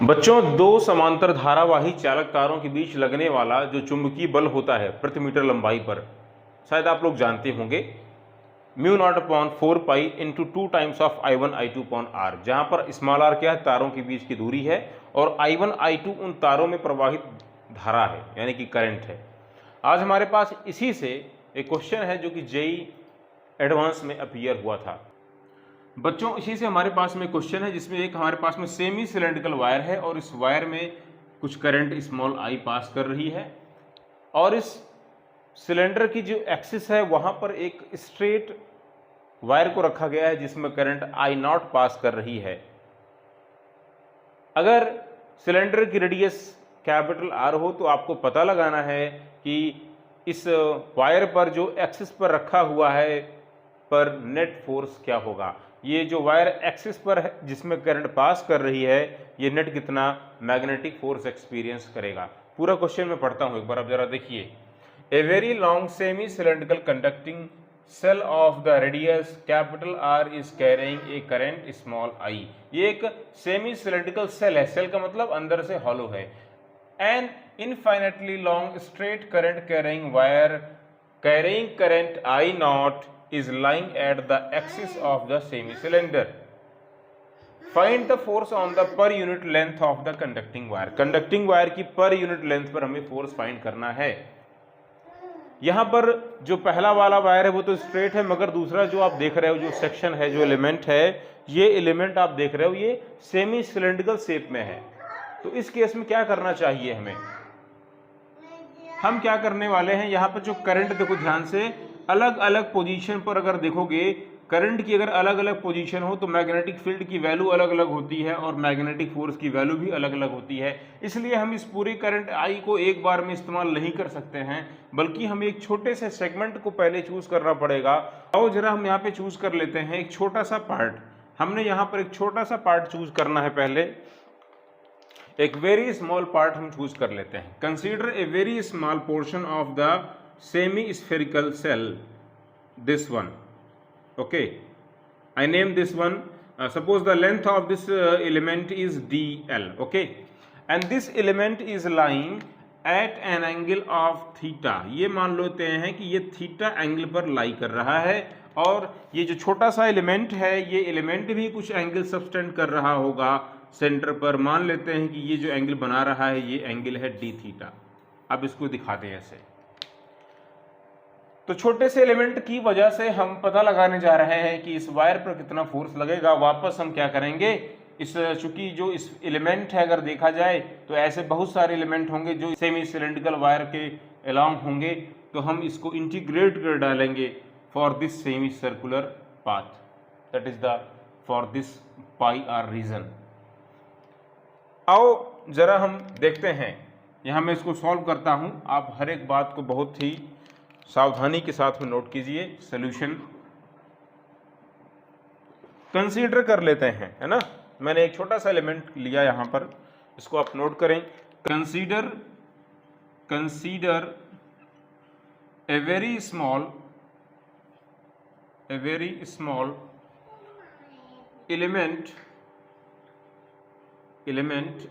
बच्चों, दो समांतर धारावाही चालक तारों के बीच लगने वाला जो चुंबकीय बल होता है प्रति मीटर लंबाई पर, शायद आप लोग जानते होंगे, mu naught upon 4 pi into 2 times of I1 I2 upon R, जहाँ पर स्मॉल आर क्या है, तारों के बीच की दूरी है, और I1 I2 उन तारों में प्रवाहित धारा है, यानी कि करंट है। आज हमारे पास इसी से एक क्वेश्चन है जो कि जेईई एडवांस में अपीयर हुआ था। बच्चों, इसी से हमारे पास में क्वेश्चन है जिसमें एक हमारे पास में सेमी सिलेंड्रिकल वायर है और इस वायर में कुछ करंट स्मॉल आई पास कर रही है, और इस सिलेंडर की जो एक्सिस है वहां पर एक स्ट्रेट वायर को रखा गया है जिसमें करंट I0 पास कर रही है। अगर सिलेंडर की रेडियस कैपिटल आर हो तो आपको पता लगाना है कि इस वायर पर जो एक्सिस पर रखा हुआ है पर नेट फोर्स क्या होगा। ये जो वायर एक्सिस पर है जिसमें करंट पास कर रही है, ये नेट कितना मैग्नेटिक फोर्स एक्सपीरियंस करेगा। पूरा क्वेश्चन मैं पढ़ता हूं, एक बार आप जरा देखिए। A very long semi cylindrical conducting shell of the radius capital R is carrying a current small I. ये एक सेमी सिलेंड्रिकल सेल है, सेल का मतलब अंदर से हॉलो है। An infinitely long straight current carrying wire carrying current I0 is lying at the axis of the semi-cylinder. Find the force on the per unit length of the conducting wire. Conducting wire की per unit length पर हमें force find करना है। यहाँ पर जो पहला वाला वायर है वो तो स्ट्रेट है, मगर दूसरा जो आप देख रहे हो जो सेक्शन है, जो एलिमेंट है, ये एलिमेंट आप देख रहे हो ये सेमी सिलेंड्रिकल शेप में है। तो इस केस में क्या करना चाहिए हमें, हम क्या करने वाले हैं, यहाँ पर जो करंट देखो ध्यान से, अलग अलग पोजीशन पर अगर देखोगे करंट की अगर अलग अलग पोजीशन हो तो मैग्नेटिक फील्ड की वैल्यू अलग अलग होती है और मैग्नेटिक फोर्स की वैल्यू भी अलग अलग होती है। इसलिए हम इस पूरे करंट आई को एक बार में इस्तेमाल नहीं कर सकते हैं, बल्कि हमें एक छोटे से सेगमेंट को पहले चूज करना पड़ेगा। और जरा हम यहाँ पे चूज कर लेते हैं एक छोटा सा पार्ट। हमने यहाँ पर एक छोटा सा पार्ट चूज करना है, पहले एक वेरी स्मॉल पार्ट हम चूज कर लेते हैं। Consider a very small portion of the semi spherical shell, this one, okay, I name this one, suppose the length of this element is DL, okay, and this element is lying at an angle of theta. ये मान लेते हैं कि ये theta angle पर लाई कर रहा है, और ये जो छोटा सा एलिमेंट है ये एलिमेंट भी कुछ एंगल सब्सटेंड कर रहा होगा सेंटर पर। मान लेते हैं कि ये जो एंगल बना रहा है ये एंगल है D थीटा। अब इसको दिखाते हैं ऐसे। तो छोटे से एलिमेंट की वजह से हम पता लगाने जा रहे हैं कि इस वायर पर कितना फोर्स लगेगा। वापस हम क्या करेंगे, इस चूंकि जो इस एलिमेंट है अगर देखा जाए तो ऐसे बहुत सारे एलिमेंट होंगे जो सेमी सिलेंड्रिकल वायर के अलोंग होंगे, तो हम इसको इंटीग्रेट कर डालेंगे for this semi circular path, that is the for this pi R region. आओ जरा हम देखते हैं, यहाँ मैं इसको सॉल्व करता हूँ। आप हर एक बात को बहुत ही सावधानी के साथ में नोट कीजिए। सॉल्यूशन कंसीडर कर लेते हैं, है ना। मैंने एक छोटा सा एलिमेंट लिया यहाँ पर, इसको आप नोट करें। Consider a very small element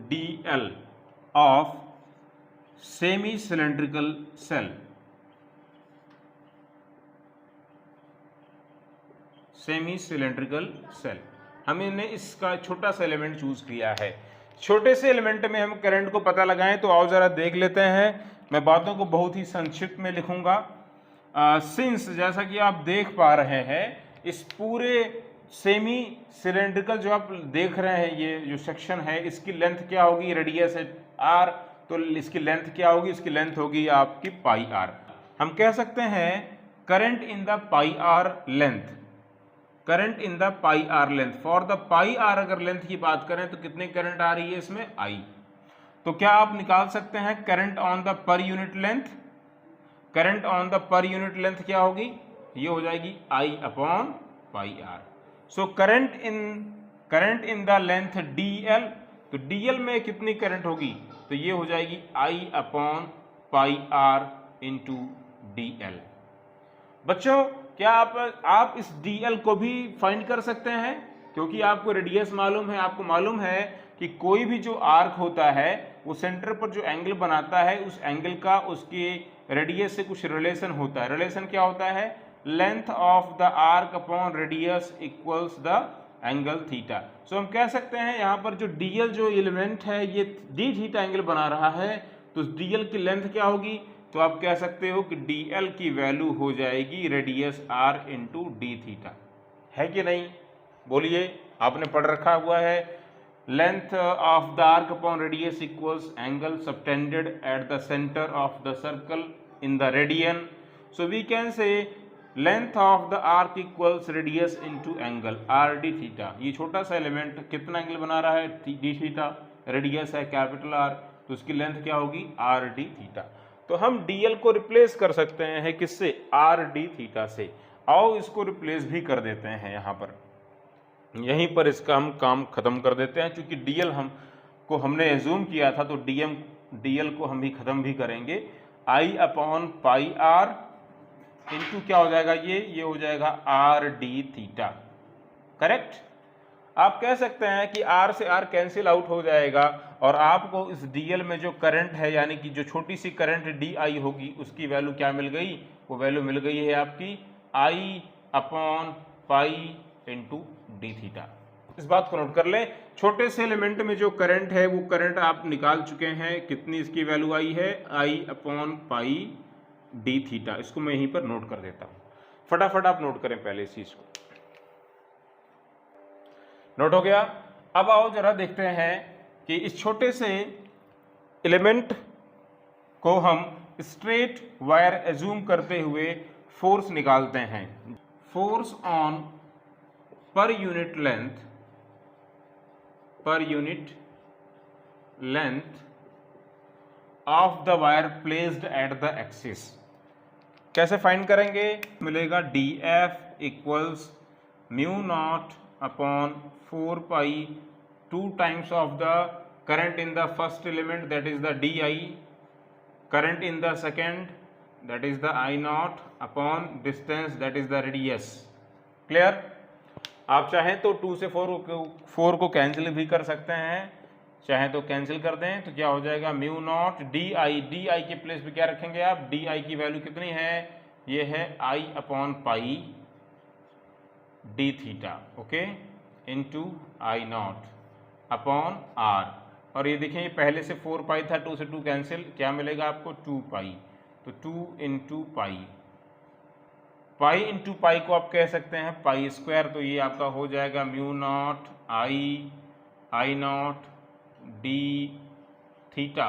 DL of semi cylindrical cell, हमने इसका छोटा सा एलिमेंट चूज किया है। छोटे से एलिमेंट में हम करंट को पता लगाएं, तो आओ जरा देख लेते हैं। मैं बातों को बहुत ही संक्षिप्त में लिखूंगा। सिंस जैसा कि आप देख पा रहे हैं, इस पूरे सेमी सिलेंड्रिकल जो आप देख रहे हैं ये जो सेक्शन है, इसकी लेंथ क्या होगी, रेडियस है R, तो इसकी लेंथ क्या होगी, इसकी लेंथ होगी आपकी पाई R। हम कह सकते हैं current in the pi R length, current in the pi R length, for the pi R अगर लेंथ की बात करें तो कितने करंट आ रही है इसमें, I। तो क्या आप निकाल सकते हैं current on the per unit length, current on the per unit length क्या होगी, ये हो जाएगी I upon pi R। So current in the length DL, तो DL में कितनी करंट होगी, तो ये हो जाएगी I upon pi R into DL। बच्चों, क्या आप इस DL को भी फाइंड कर सकते हैं, क्योंकि आपको रेडियस मालूम है, आपको मालूम है कि कोई भी जो आर्क होता है वो सेंटर पर जो एंगल बनाता है उस एंगल का उसके रेडियस से कुछ रिलेशन होता है। रिलेशन क्या होता है? Length of the arc upon radius equals the angle theta. So हम कह सकते हैं यहाँ पर जो डीएल जो एलिमेंट है ये डी थीटा एंगल बना रहा है, तो डीएल की लेंथ क्या होगी? तो आप कह सकते हो कि डीएल की वैल्यू हो जाएगी radius R into D theta. है कि नहीं? बोलिए, आपने पढ़ रखा हुआ है length of the arc upon radius equals angle subtended at the centre of the circle in the radian. So we can say length of the arc equals radius into angle R d theta. ये छोटा सा element कितना angle बना रहा है? D theta. Radius है capital R, तो उसकी लेंथ क्या होगी? Are d theta. तो हम डीएल को रिप्लेस कर सकते हैं किससे? आर डी थीटा से। आओ इसको रिप्लेस भी कर देते हैं यहाँ पर, यहीं पर इसका हम काम खत्म कर देते हैं, क्योंकि डीएल हमने एज्यूम किया था, तो डीएल को हम भी खत्म भी करेंगे। आई अपॉन पाई आर इंटू क्या हो जाएगा? ये हो जाएगा आर डी थीटा। करेक्ट? आप कह सकते हैं कि आर से आर कैंसिल आउट हो जाएगा और आपको इस डीएल में जो करंट है, यानी कि जो छोटी सी करंट डी आई होगी, उसकी वैल्यू क्या मिल गई? वो वैल्यू मिल गई है आपकी I upon pi into D theta. इस बात को नोट कर लें, छोटे से एलिमेंट में जो करंट है वो करंट आप निकाल चुके हैं। कितनी इसकी वैल्यू आई है? I upon pi D theta. इसको मैं यहीं पर नोट कर देता हूं, फटाफट आप नोट करें पहले इस चीज को। नोट हो गया? अब आओ जरा देखते हैं कि इस छोटे से एलिमेंट को हम स्ट्रेट वायर एज्यूम करते हुए फोर्स निकालते हैं। Force on per unit length of the wire placed at the axis. कैसे फाइंड करेंगे? मिलेगा D F equals mu naught upon 4 pi 2 times of the current in the first element that is the D I, current in the second that is the I naught upon distance that is the radius. Clear? आप चाहें तो 2 से 4 को cancel भी कर सकते हैं, चाहे तो कैंसिल कर दें, तो क्या हो जाएगा? म्यू नॉट डी आई के प्लेस पे क्या रखेंगे आप? डी आई की वैल्यू कितनी है? ये है I upon pi D theta, okay, into I naught upon R. और ये देखिए ये पहले से 4 पाई था, 2 से 2 कैंसिल, क्या मिलेगा आपको? 2 पाई। तो 2 into pi, pi into pi को आप कह सकते हैं पाई स्क्वायर, तो ये आपका हो जाएगा mu naught I naught d theta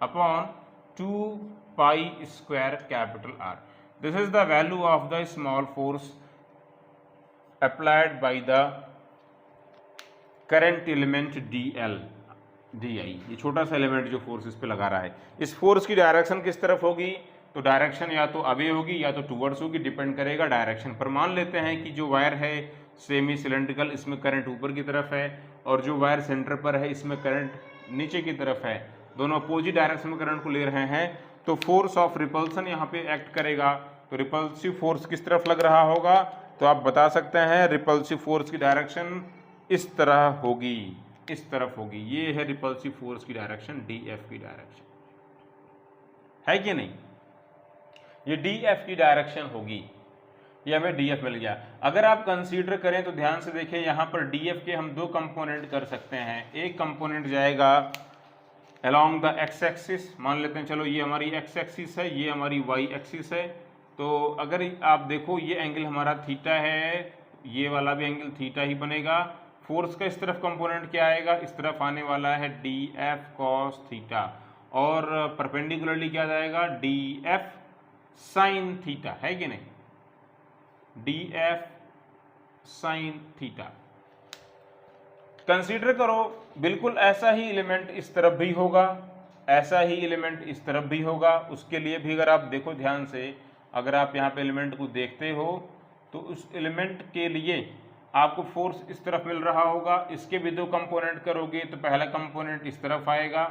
upon 2 pi square capital R. This is the value of the small force applied by the current element D I. ये छोटा सा एलिमेंट जो फोर्स इस पे लगा रहा है, इस फोर्स की डायरेक्शन किस तरफ होगी? तो डायरेक्शन या तो अवे होगी या तो टूवर्ड्स होगी, डिपेंड करेगा डायरेक्शन पर। मान लेते हैं कि जो वायर है सेमी सिलेंड्रिकल, इसमें करंट ऊपर की तरफ है, और जो वायर सेंटर पर है इसमें करंट नीचे की तरफ है, दोनों अपोजिट डायरेक्शन में करंट को ले रहे हैं, तो फोर्स ऑफ रिपल्सन यहाँ पे एक्ट करेगा। तो रिपल्सिव फोर्स किस तरफ लग रहा होगा? तो आप बता सकते हैं रिपल्सिव फोर्स की डायरेक्शन इस तरह होगी, इस तरफ होगी। ये है रिपल्सिव फोर्स की डायरेक्शन, डी एफ की डायरेक्शन, है कि नहीं? ये डी एफ की डायरेक्शन होगी, ये हमें डी एफ मिल गया। अगर आप कंसीडर करें तो ध्यान से देखिए, यहाँ पर डी एफ के हम 2 कंपोनेंट कर सकते हैं। एक कंपोनेंट जाएगा अलोंग द एक्स एक्सिस, मान लेते हैं चलो ये हमारी एक्स एक्सिस है, ये हमारी वाई एक्सिस है। तो अगर आप देखो ये एंगल हमारा थीटा है, ये वाला भी एंगल थीटा ही बनेगा। फोर्स का इस तरफ कंपोनेंट क्या आएगा? इस तरफ आने वाला है डी एफ कॉस थीटा, और परपेंडिकुलरली क्या जाएगा? डी एफ साइन थीटा, है कि नहीं? D F sine theta. Consider करो बिल्कुल ऐसा ही एलिमेंट इस तरफ भी होगा, ऐसा ही एलिमेंट इस तरफ भी होगा। उसके लिए भी अगर आप देखो ध्यान से, अगर आप यहाँ पे एलिमेंट को देखते हो तो उस एलिमेंट के लिए आपको फोर्स इस तरफ मिल रहा होगा। इसके भी 2 कंपोनेंट करोगे तो पहला कंपोनेंट इस तरफ आएगा,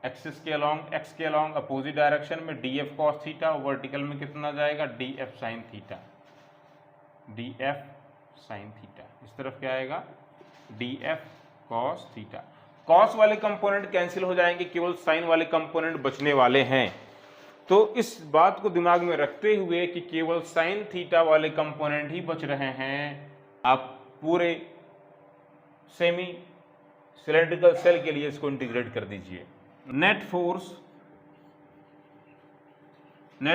एक्सिस के अलॉन्ग, एक्स के अलॉन्ग अपोजिट डायरेक्शन में D F cos theta, vertical में कितना जाएगा? D F sine theta, D F sine theta. इस तरफ क्या आएगा? D F cos theta. Cos वाले कंपोनेंट कैंसिल हो जाएंगे, केवल साइन वाले कंपोनेंट बचने वाले हैं। तो इस बात को दिमाग में रखते हुए कि केवल साइन थीटा वाले कंपोनेंट ही बच रहे हैं, आप पूरे सेमी सिलेंड्रिकल सेल के लिए इसको इंटीग्रेट कर दीजिए। Net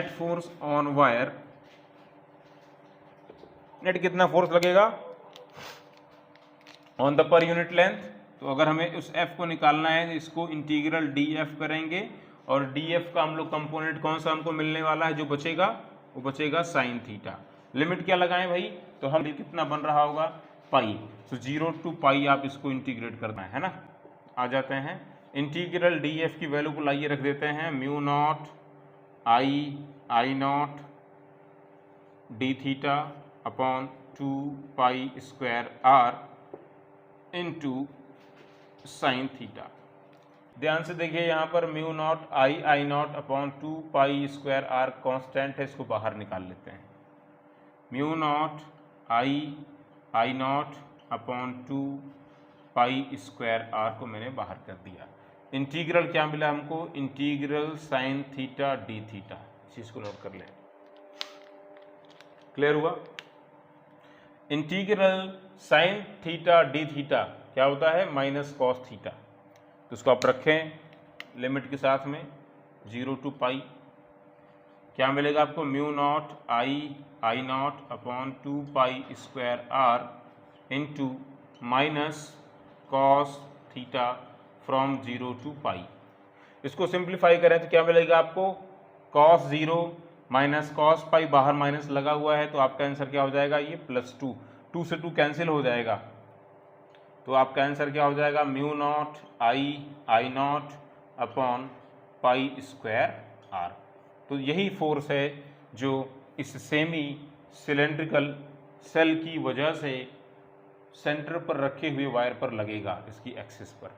force on wire, net कितना फोर्स लगेगा on the per unit length. तो अगर हमें उस एफ को निकालना है तो इसको इंटीग्रल डी एफ करेंगे, और डी एफ का हम लोग कंपोनेंट कौन सा हमको मिलने वाला है, जो बचेगा वो बचेगा साइन थीटा। लिमिट क्या लगाएं भाई, तो हम कितना बन रहा होगा पाई, तो 0 to पाई आप इसको इंटीग्रेट करना है ना। आ जाते हैं इंटीग्रल डी एफ की वैल्यू को लाइए रख देते हैं mu naught I naught d theta upon 2 pi square R into sine theta. ध्यान से देखिए यहाँ पर mu naught I naught upon 2 pi square R constant है, इसको बाहर निकाल लेते हैं। Mu naught I naught upon 2 pi square R को मैंने बाहर कर दिया। इंटीग्रल क्या मिला हमको, integral sine theta D theta, इस चीज को नोट कर लें। क्लियर हुआ। Integral sine theta D theta क्या होता है, माइनस कॉस थीटा। तो इसको आप रखें लिमिट के साथ में 0 to पाई। क्या मिलेगा आपको, mu naught I naught upon 2 pi square R into minus cos theta from 0 to pi. इसको सिंप्लीफाई करें तो क्या मिलेगा आपको, कॉस 0 माइनस कॉस पाई, बाहर माइनस लगा हुआ है तो आपका आंसर क्या हो जाएगा, ये +2। 2 से 2 कैंसिल हो जाएगा, तो आपका आंसर क्या हो जाएगा, mu naught I naught upon pi square R. तो यही फोर्स है जो इस सेमी सिलेंड्रिकल सेल की वजह से सेंटर पर रखे हुए वायर पर लगेगा, इसकी एक्सिस पर।